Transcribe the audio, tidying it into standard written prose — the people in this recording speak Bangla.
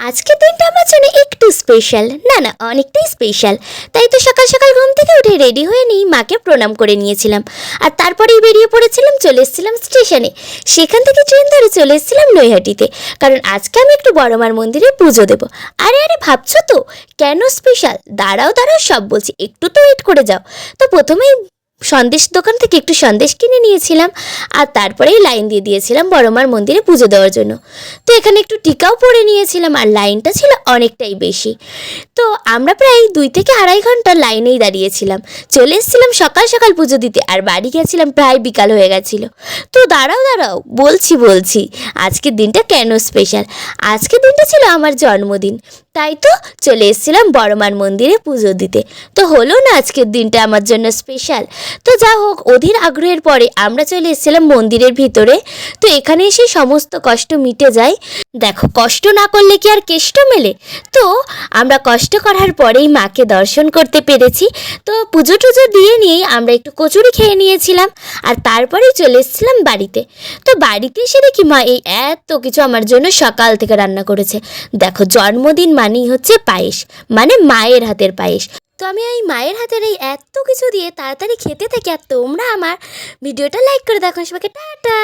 আজকের দিনটা আমার জন্য একটু স্পেশাল, না অনেকটাই স্পেশাল। তাই তো সকাল সকাল ঘুম থেকে উঠে রেডি হয়ে নিই, মাকে প্রণাম করে নিয়েছিলাম। আর তারপরেই বেরিয়ে পড়েছিলাম, চলে এসেছিলাম স্টেশনে। সেখান থেকে ট্রেন ধরে চলে এসেছিলাম নৈহাটিতে, কারণ আজকে আমি একটু বড়মার মন্দিরে পুজো দেবো। আরে আরে ভাবছো তো কেন স্পেশাল? দাঁড়াও সব বলছি, একটু তো ওয়েট করে যাও। তো প্রথমেই সন্দেশ দোকান থেকে একটু সন্দেশ কিনে নিয়েছিলাম, আর তারপরেই লাইন দিয়ে দিয়েছিলাম বড়মার মন্দিরে পুজো দেওয়ার জন্য। তো এখানে একটু টিকাও পরে নিয়েছিলাম, আর লাইনটা ছিল অনেকটাই বেশি। তো আমরা প্রায় 2 থেকে আড়াই ঘন্টা লাইনেই দাঁড়িয়েছিলাম। চলে এসেছিলাম সকাল সকাল পুজো দিতে, আর বাড়ি গেছিলাম প্রায় বিকাল হয়ে গেছিলো। তো দাঁড়াও বলছি আজকের দিনটা কেন স্পেশাল। আজকের দিনটা ছিল আমার জন্মদিন, তাই তো চলে এসেছিলাম বড়মার মন্দিরে পুজো দিতে। তো হলো না আজকের দিনটা আমার জন্য স্পেশাল। তো যা হোক, অধীর আগ্রহের পরে আমরা চলে এসেছিলাম মন্দিরের ভিতরে। তো এখানে এসে সমস্ত কষ্ট মিটে যায়। দেখো, কষ্ট না করলে কি আর কেষ্ট মেলে? তো আমরা কষ্ট করার পরেই মাকে দর্শন করতে পেরেছি। তো পুজো টুজো দিয়ে নিয়েই আমরা একটু কচুরি খেয়ে নিয়েছিলাম, আর তারপরেই চলে এসেছিলাম বাড়িতে। তো বাড়িতে এসে দেখি মা এই এত কিছু আমার জন্য সকাল থেকে রান্না করেছে। দেখো, জন্মদিন মানেই হচ্ছে পায়েস, মানে মায়ের হাতের পায়েস। তো আমি এই মায়ের হাতের এই এত কিছু দিয়ে তাড়াতাড়ি খেতে থাকি, আর তোমরা আমার ভিডিওটা লাইক করে দেখো। সবাইকে টাটা।